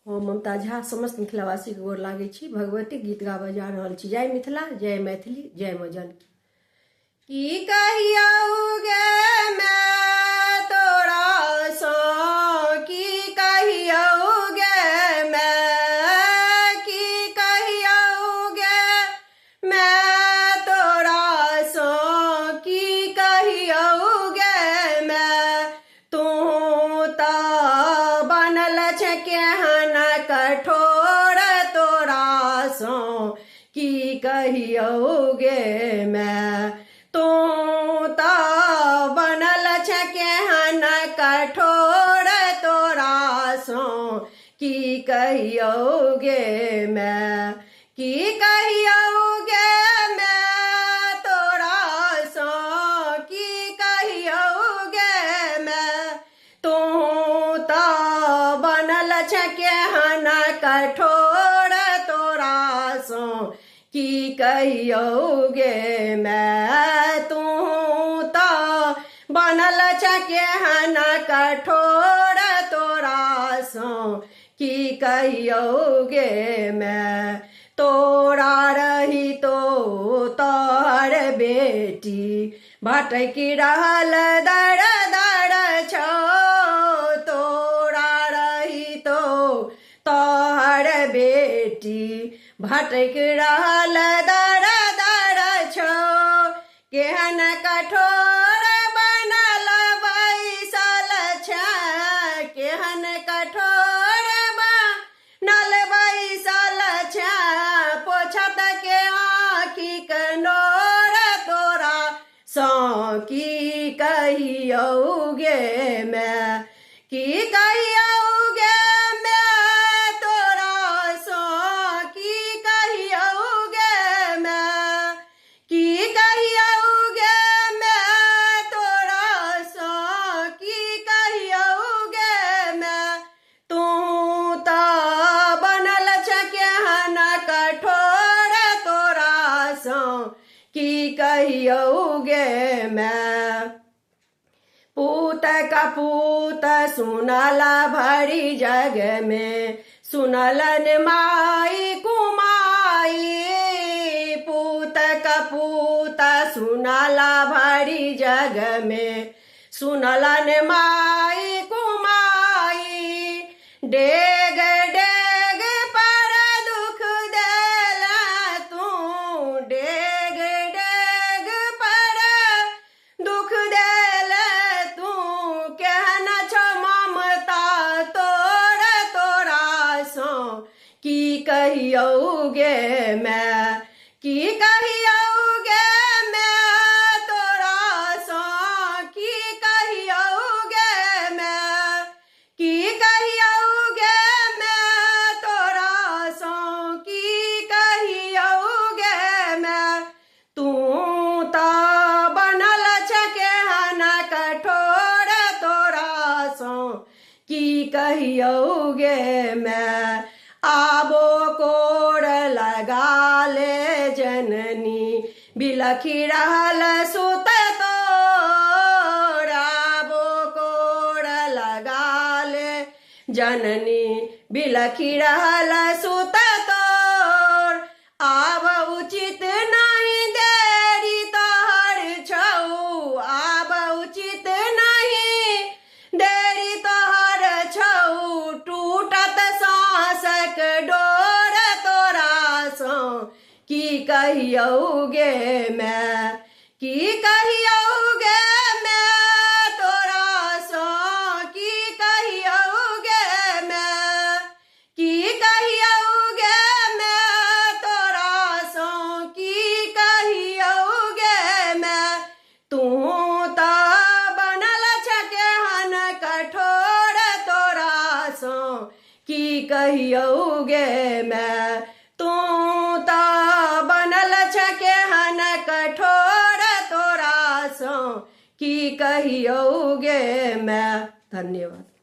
हम ममता झा समस्त मिथिलावासी के गोर लागै छी। भगवती गीत गाबऽ जा रहल छी। जय मिथिला, जय मैथिली, जय माँ जानकी। की कहियौ गे मैं तोरा सो, की कहियौ गे मैं, की कहियौ गे मैं तोरा सो, की कहियौ गे मैं। तू तऽ बनल छै केहन कठोर तोरा सो, की कहियौ गे मैं। तू तऽ बनल छै केहन कठोर तोरा सो, की कहियौ गे मैं। की कहियौ गे मैं तोरा सो, की कहियौ गे मैं। तू तऽ बनल छै केहन कठोर तोरा सो, की कहियौ गे मैं। तू तऽ बनल छै केहन कठोर तोरा सो, की कहियौ गे मैं। तोरा रही तो तोहर बेटी भटकी रहल दर दर छौ। तोरा रही तो तोहर बेटी भटकी रहल दर दर छौ। केहन कठोर बनल बैसल छै, केहन कठोर बनल बैसल छै। पोछत के आँखिक नोर तोरा सो, की कहियौ गे मैं। की कहियौ गे मैं तोरा सो, की कहियौ गे मैं। की कहियौ गे मैं तोरा सो, की कहियौ गे मैं। तू तऽ बनल छै केहन कठोर तोरा सो, की कहियौ गे मैं। पूत कपूत सुनल भरी जग में, सुनलन माई कुमाई। पूत कपूत सुनल भरी जग में, सुनलन माई कुमाई। डेग डेग पर दुख देला तू, डेग डेग पर दुख देला तू। केहन छौ ममता तोर तोरा सो, की कहियौ गे मैं। की कहियौ गे मैं तोरा सो, की कहियौ गे मैं। की कहियौ गे मैं तोरा सो, की कहियौ गे मैं। तू तऽ बनल छै केहन कठोर तोरा सो, की कहियौ गे मैं। आबो कोर लगा ले जननी बिलखी रहल सुत तोर। आबो कोर लगा ले जननी बिलखी रहल सुत तोर। आब उचित नहीं देरी तोहर छौ, आब उचित नहीं देरी तोहर छौ। टूटत सांसक डोर तोरा सो, की कहियौ गे मैं। की कहियौ गे मैं तोरा सो, की कहियौ गे मैं। की कहियौ गे मैं तोरा सो, की कहियौ गे मैं। तू तऽ बनल छै केहन कठोर तोरा सो, की कहियौ गे मैं। तू तऽ बनल छै केहन कठोर तोरा सो, की कहियौ गे मैं। धन्यवाद।